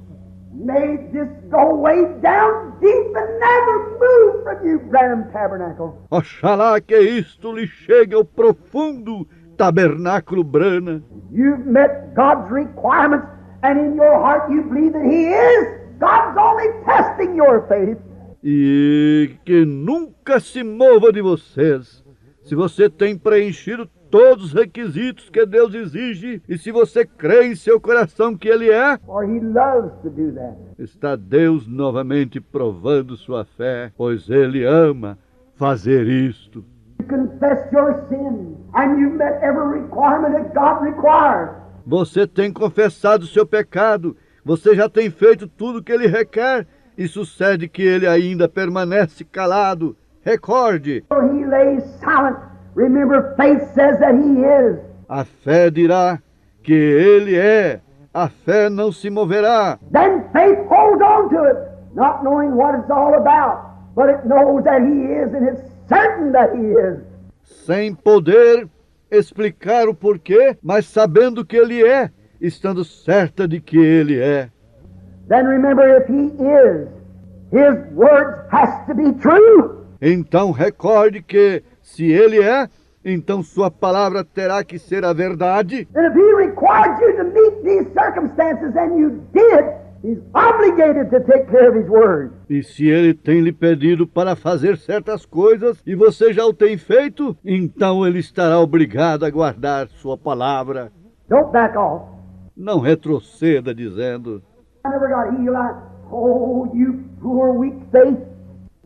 May this go way down deep and never move from you, Branham Tabernacle. Oxalá que isto lhe chegue ao profundo tabernáculo Brana. You've met God's requirements, and in your heart you believe that he is. God's only testing your faith. E que nunca se mova de vocês. Se você tem preenchido todos os requisitos que Deus exige, e se você crê em seu coração que Ele é, For he loves to do that. está Deus novamente provando sua fé, pois Ele ama fazer isto. You confess your sin, and you met every requirement that God requires. Você tem confessado seu pecado, você já tem feito tudo o que Ele requer, e sucede que Ele ainda permanece calado. Recorde, So he lays silent. Remember, faith says that he is. a fé dirá que Ele é, a fé não se moverá. Then faith holds on to it, not knowing what it's all about, but it knows that he is, and it's certain that he is. Sem poder explicar o porquê, mas sabendo que Ele é, estando certa de que Ele é. Then remember, if he is, his words has to be true. Então recorde que, se Ele é, então sua palavra terá que ser a verdade. And if he required you to meet these circumstances and you did, He's obligated to take care of His Word. E se ele tem lhe pedido para fazer certas coisas e você já o tem feito, então ele estará obrigado a guardar sua palavra. Don't back off. Não retroceda dizendo: I never got healed. Oh, you poor weak faith.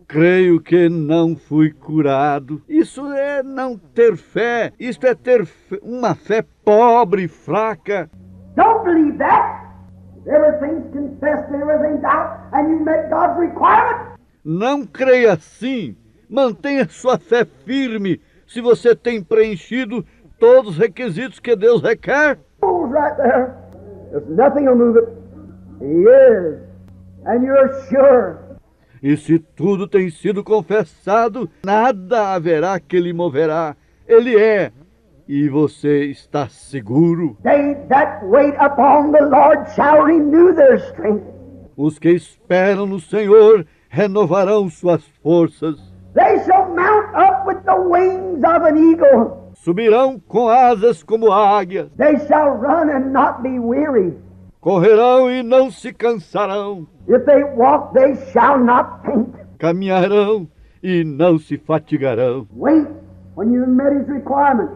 creio que não fui curado. Isso é não ter fé. Isto é ter uma fé pobre e fraca. Don't believe that. Everything's confessed and everything's out, and you met God's requirement. Não creia assim. Mantenha sua fé firme se você tem preenchido todos os requisitos que Deus requer. Oh, right there. There's nothing will move it. He is. And you're sure. E se tudo tem sido confessado, nada haverá que lhe moverá. Ele é. E você está seguro. They that wait upon the Lord shall renew their strength. Os que esperam no Senhor renovarão suas forças. They shall mount up with the wings of an eagle. Subirão com asas como águias. They shall run and not be weary. Correrão e não se cansarão. If they walk, they shall not faint. Caminharão e não se fatigarão. Wait when you met His requirement.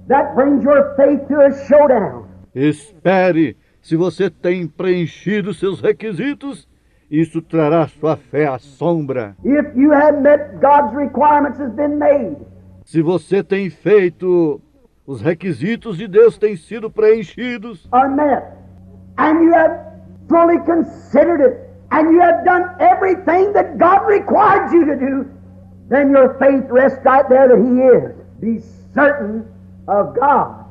That brings your faith to a showdown. Espere. Se você tem preenchido seus requisitos, isso trará sua fé à sombra. If you have met God's requirements has been made. Se você tem feito, os requisitos de Deus têm sido preenchidos, Are met. And you have fully considered it. And you have done everything that God required you to do. Then your faith rests right there that He is. Be certain of God.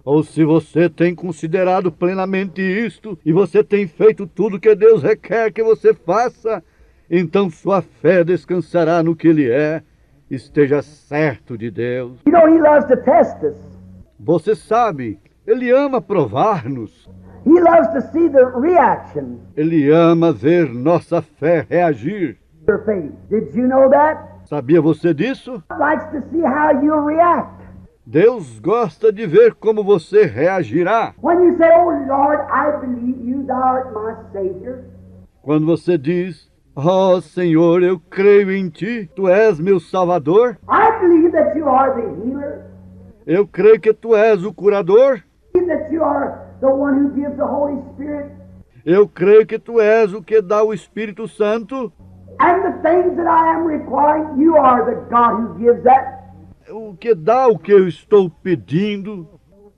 ou se você tem considerado plenamente isto e você tem feito tudo que Deus requer que você faça, então sua fé descansará no que Ele é. Esteja certo de Deus. You know, He loves to test us. Você sabe, Ele ama provar-nos. He loves to see the reaction Ele ama ver nossa fé reagir. of your faith. Did you know that? Sabia você disso? God likes to see how you'll react. Deus gosta de ver como você reagirá. When you say, "Oh Lord, I believe you, thou art my Savior," Quando você diz: "Oh Senhor, eu creio em Ti, Tu és meu Salvador. I believe that you are the healer, Eu creio que Tu és o curador. I believe that you are the one who gives the Holy Spirit, Eu creio que Tu és o que dá o Espírito Santo. and the things that I am requiring, you are the God who gives that." O que dá o que eu estou pedindo."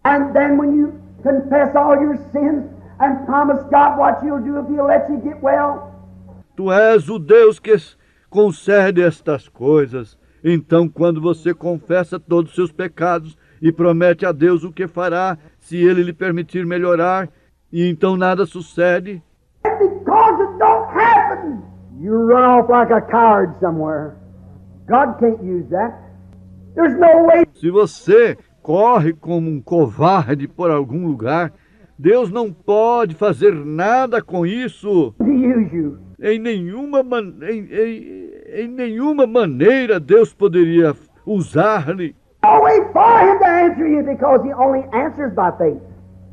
And then when you confess all your sins and promise God what you'll do if He'll let you get well, Tu és o Deus que concede estas coisas. Então, quando você confessa todos os seus pecados e promete a Deus o que fará se Ele lhe permitir melhorar, e então nada sucede, and because it don't happen, you run off like a coward somewhere. God can't use that. There's no way se você corre como um covarde por algum lugar, Deus não pode fazer nada com isso. to use you. Em nenhuma maneira Deus poderia usar-lhe. No way for Him to answer you because He only answers by faith.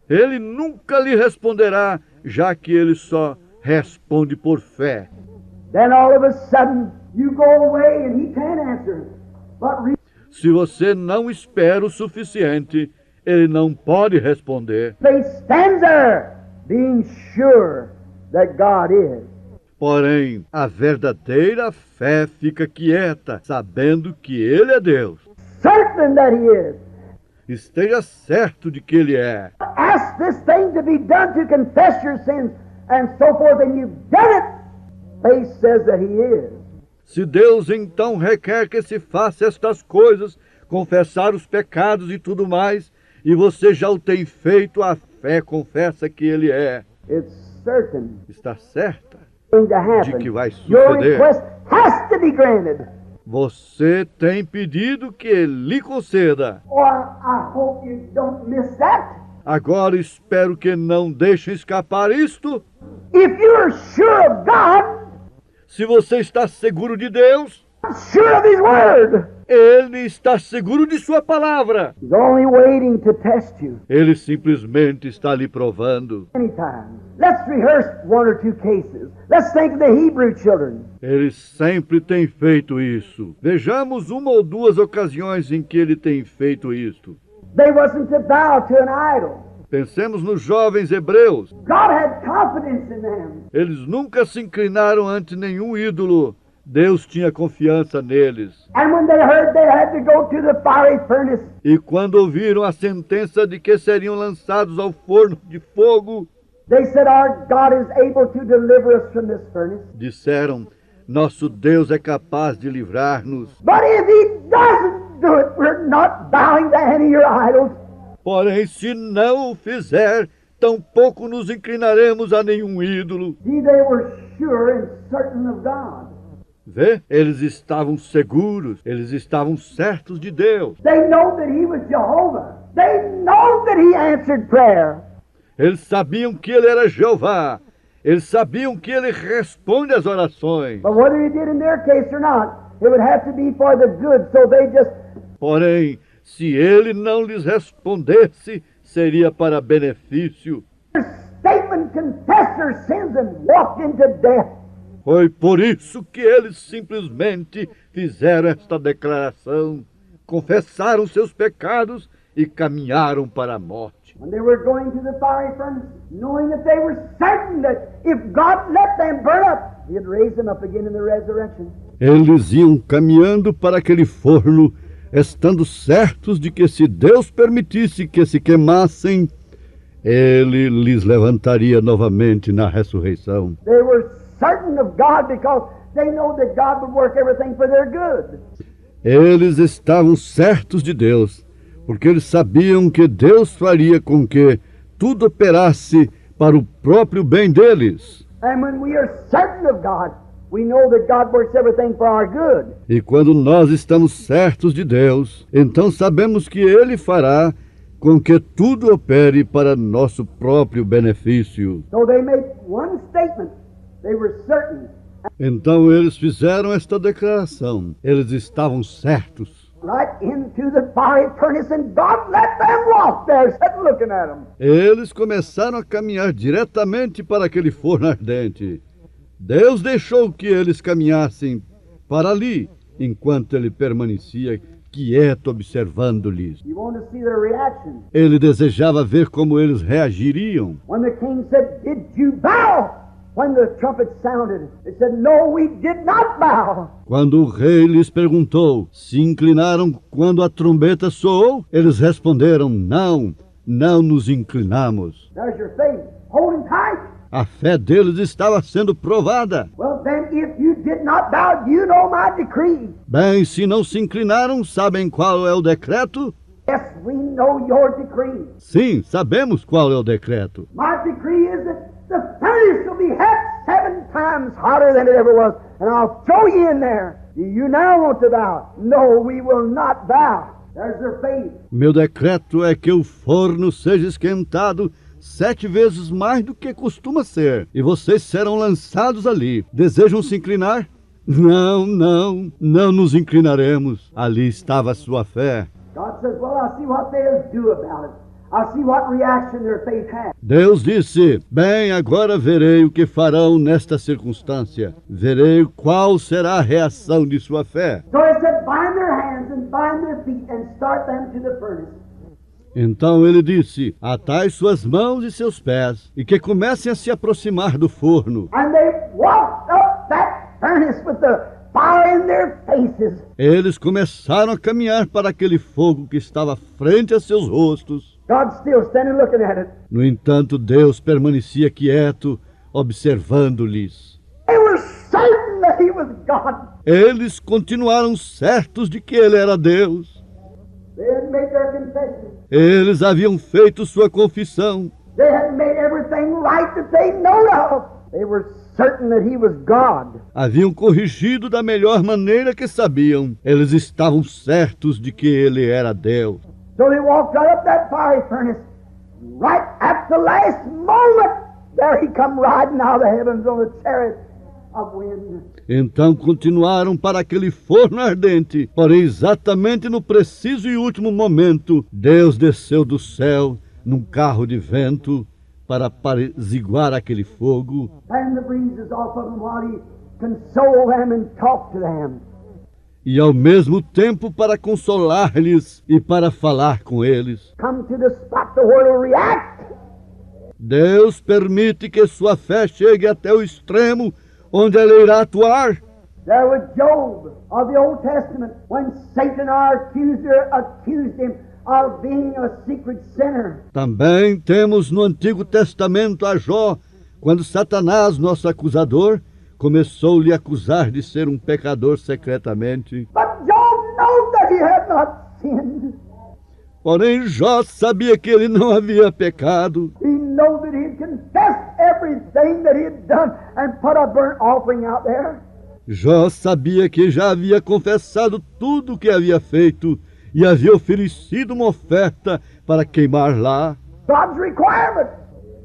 Ele nunca lhe responderá, já que ele só responde por fé. Then all of a sudden you go away and He can't answer. But Se você não espera o suficiente, ele não pode responder. faith stands there, being sure that God is. Porém, a verdadeira fé fica quieta, sabendo que ele é Deus. Certain that He is. Esteja certo de que ele é. Ask this thing to be done to confess your sins and so forth, and you've done it. Faith says that He is. Se Deus então requer que se faça estas coisas, confessar os pecados e tudo mais, e você já o tem feito, a fé confessa que ele é. It's certain Está certa going to happen. de que vai Your suceder. request has to be granted. Você tem pedido que ele lhe conceda. Oh, I hope you don't miss that. Agora espero que não deixe escapar isto. If you're sure of God, Se você está seguro de Deus, sure of His Word. Ele está seguro de sua palavra. He's only waiting to test you. Ele simplesmente está lhe provando. Anytime. Let's rehearse one or two cases. Let's think of the Hebrew children. Ele sempre tem feito isso. Vejamos uma ou duas ocasiões em que ele tem feito isto. They wasn't to bow to an idol. Pensemos nos jovens hebreus. God had confidence in them. Eles nunca se inclinaram ante nenhum ídolo. Deus tinha confiança neles. And when they heard they had to go to the fiery furnace, E quando ouviram a sentença de que seriam lançados ao forno de fogo, they said, our God is able to deliver us from this furnace. disseram: nosso Deus é capaz de livrar-nos. But if He doesn't do it, we're not bowing to any of your idols. Porém, se não o fizer, tampouco nos inclinaremos a nenhum ídolo. See, they were sure and certain of God. Vê? Eles estavam seguros, eles estavam certos de Deus. They know that He was Jehovah. They know that He answered prayer. Eles sabiam que Ele era Jeová. Eles sabiam que Ele responde às orações. But whether He did in their case or not, it would have to be for the good, so they just... Porém, se Ele não lhes respondesse, seria para benefício. statement confessed their sins and walked into death. Foi por isso que eles simplesmente fizeram esta declaração, confessaram seus pecados e caminharam para a morte. When they were going to the fiery furnace, knowing that they were certain that if God let them burn up, He'd raise them up again in the resurrection. Eles iam caminhando para aquele forno, estando certos de que se Deus permitisse que se queimassem, Ele lhes levantaria novamente na ressurreição. They were certain of God because they know that God would work everything for their good. Eles estavam certos de Deus, porque eles sabiam que Deus faria com que tudo operasse para o próprio bem deles. And when we are certain of God, we know that God works everything for our good. E quando nós estamos certos de Deus, então sabemos que Ele fará com que tudo opere para nosso próprio benefício. So they made one statement. They were certain. Então eles fizeram esta declaração. Eles estavam certos. Right into the fiery furnace, and God let them walk there, sitting looking at them. Eles começaram a caminhar diretamente para aquele forno ardente. Deus deixou que eles caminhassem para ali, enquanto ele permanecia quieto observando-lhes. You want to see their reaction. Ele desejava ver como eles reagiriam. When the king said, "Did you bow?" When the trumpet sounded, they said, "No, we did not bow." Quando o rei lhes perguntou, se inclinaram quando a trombeta soou? Eles responderam, não, não nos inclinamos. There's your faith. Holding tight. A fé deles estava sendo provada. Well, then, if you did not bow, you know my decree. Bem, se não se inclinaram, sabem qual é o decreto? Yes, we know your decree. Sim, sabemos qual é o decreto. My decree is that the furnace will be half 7 times hotter than it ever was, and I'll throw you in there. Do you now want to bow? No, we will not bow. There's their faith. Meu decreto é que o forno seja esquentado 7 vezes mais do que costuma ser, e vocês serão lançados ali. Desejam se inclinar? Não, não, não nos inclinaremos. Ali estava a sua fé. God says, well, I'll see what they'll do about it. I'll see what reaction their faith has. Deus disse, bem, agora verei o que farão nesta circunstância. Verei qual será a reação de sua fé. So he said, bind their hands and bind their feet and start them to the furnace. Então ele disse, atai suas mãos e seus pés, e que comecem a se aproximar do forno. And they walked up that furnace with the fire in their faces. Eles começaram a caminhar para aquele fogo que estava frente a seus rostos. God still standing looking at it. No entanto, Deus permanecia quieto, observando-lhes. They were certain that he was God. Eles continuaram certos de que ele era Deus. They had made their confession. Eles haviam feito sua confissão. They had made everything right that they know of. They were certain that he was God. Haviam corrigido da melhor maneira que sabiam. Eles estavam certos de que ele era Deus. So they walked right up that fiery furnace. Right at the last moment, there he come riding out of the heavens on a chariot. of wind. Então continuaram para aquele forno ardente, porém exatamente no preciso e último momento, Deus desceu do céu num carro de vento para apaziguar aquele fogo. Fan the breezes off of them while he consoled them and talked to them. E ao mesmo tempo para consolar-lhes e para falar com eles. Come to the spot where they'll react. Deus permite que sua fé chegue até o extremo onde ela irá atuar. There was Job of the Old Testament when Satan, our accuser, accused him of being a secret sinner. Também temos no Antigo Testamento a Jó, quando Satanás, nosso acusador, começou a lhe acusar de ser um pecador secretamente. But Job knew that he had not sinned. Porém, Jó sabia que ele não havia pecado. He knew that he had confessed everything that he had done and put a burnt offering out there. Jó sabia que já havia confessado tudo o que havia feito e havia oferecido uma oferta para queimar lá. God's requirement.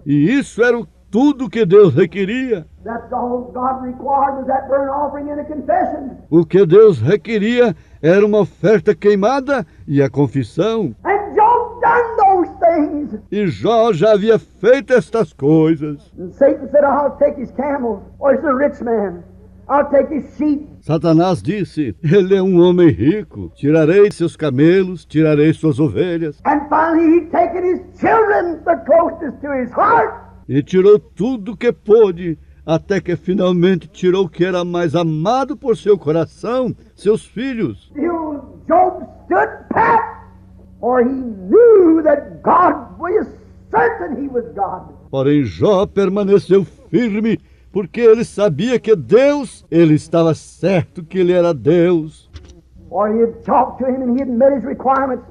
E isso era tudo que Deus requeria. That's all God required was that burnt offering and a confession. O que Deus requeria era uma oferta queimada e a confissão. And Job done those things. E Jó já havia feito estas coisas. And Satan said, I'll take his camels. Or he's a rich man. I'll take his sheep. Satanás disse, ele é um homem rico, tirarei seus camelos, tirarei suas ovelhas. And finally he'd taken his children, the closest to his heart. E tirou tudo o que pôde, até que finalmente tirou o que era mais amado por seu coração, seus filhos. Still Job stood pat, for he knew that God was certain he was God. Porém Jó permaneceu firme, porque ele sabia que Deus, ele estava certo que ele era Deus. Or he had talked to him and he had met his requirements.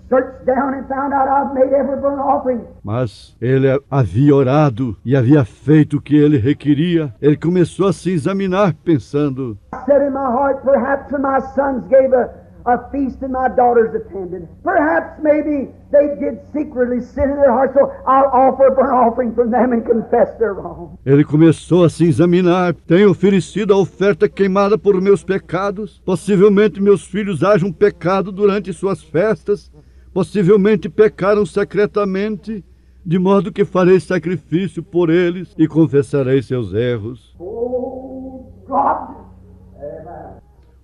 Searched down and found out I've made every burnt offering. Mas ele havia orado e havia feito o que ele requeria. Ele começou a se examinar pensando, I said in my heart, perhaps when my sons gave a feast and my daughters attended, perhaps maybe they did secretly sin in their heart, so I'll offer a burnt offering from them and confess their wrong. ele começou a se examinar. Tenho oferecido a oferta queimada por meus pecados. Possivelmente meus filhos hajam pecado durante suas festas. Possivelmente pecaram secretamente, de modo que farei sacrifício por eles e confessarei seus erros. Oh, God!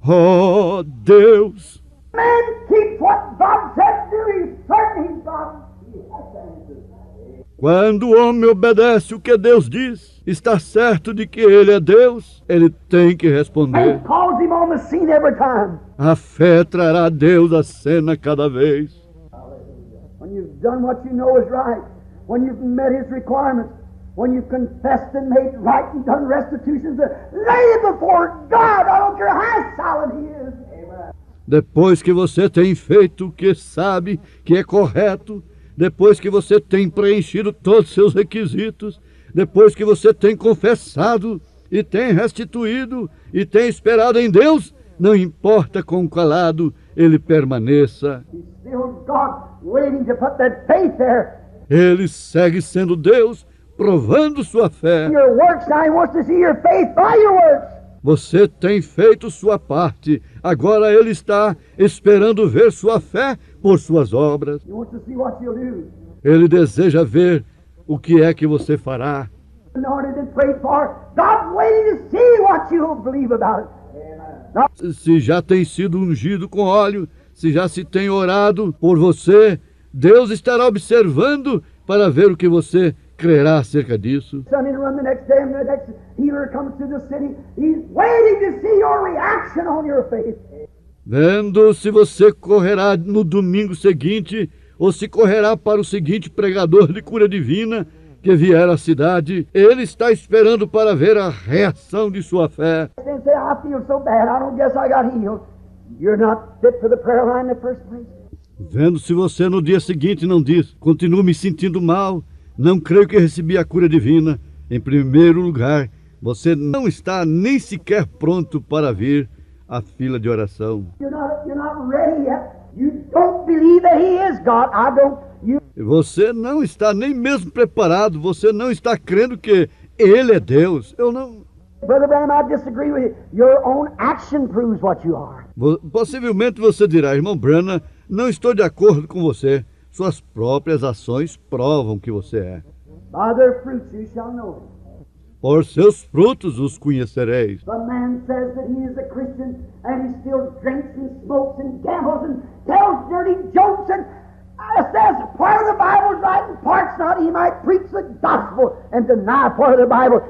Oh, Deus! Man keeps what God said to, he's certain he's God. He has to answer. Quando o homem obedece o que Deus diz, está certo de que ele é Deus, ele tem que responder. Faith calls him on the scene every time. A fé trará Deus à cena cada vez. When you've done what you know is right, when you've met his requirements, when you've confessed and made right and done restitutions, lay it before God. I don't care how solid he is. Amen. Depois que você tem feito o que sabe que é correto, depois que você tem preenchido todos os seus requisitos, depois que você tem confessado e tem restituído e tem esperado em Deus, não importa quão calado ele permaneça. He's still God, waiting to put that faith there. Ele segue sendo Deus, provando sua fé. Your works, now he wants to see your faith by your works. Você tem feito sua parte, agora ele está esperando ver sua fé por suas obras. He wants to see what you'll do. Ele deseja ver o que é que você fará. Anointed and prayed for, God's waiting to see what you'll believe about it. Se já tem sido ungido com óleo, se já se tem orado por você, Deus estará observando para ver o que você crerá acerca disso. Sunday run the next day and the next healer comes to the city. He's waiting to see your reaction on your faith. Vendo se você correrá no domingo seguinte ou se correrá para o seguinte pregador de cura divina que vier à cidade, ele está esperando para ver a reação de sua fé. Then say, I feel so bad, I don't guess I got healed. You're not fit for the prayer line in the first place. Vendo se você no dia seguinte não diz, continuo me sentindo mal, não creio que recebi a cura divina. Em primeiro lugar, você não está nem sequer pronto para vir à fila de oração. You're not ready yet. You don't believe that he is God. I don't. Você não está nem mesmo preparado, você não está crendo que ele é Deus. Eu não. Brother Branham, I disagree with you. Your own action proves what you are. Possivelmente você dirá, irmão Branham, não estou de acordo com você. Suas próprias ações provam que você é. By their fruits you shall know them. Por seus frutos os conhecereis. The man says that he is a Christian and he still drinks and smokes and gambles and tells dirty jokes and says part of the Bible's right and part's not. He might preach the gospel and deny part of the Bible.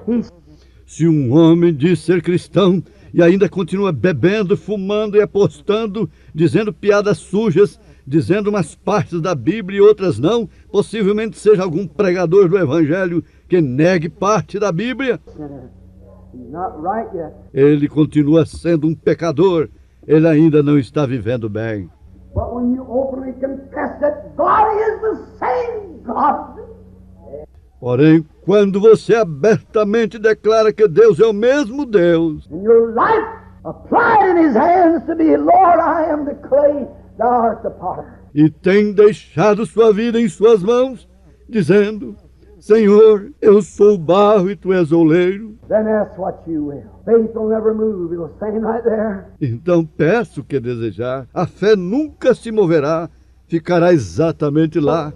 Se um homem diz ser cristão e ainda continua bebendo, fumando e apostando, dizendo piadas sujas, dizendo umas partes da Bíblia e outras não, possivelmente seja algum pregador do Evangelho que negue parte da Bíblia. He's not right yet. Ele continua sendo um pecador, ele ainda não está vivendo bem. But when you openly confess that God is the same God, Porém, quando você abertamente declara que Deus é o mesmo Deus, and your life applied in His hands to be, Lord, I am the clay, thou art the potter. e tem deixado sua vida em suas mãos, dizendo, Senhor, eu sou o barro e tu és o oleiro, Then ask what you will. Faith will never move. It'll stand right there. então peço o que desejar. A fé nunca se moverá, ficará exatamente lá.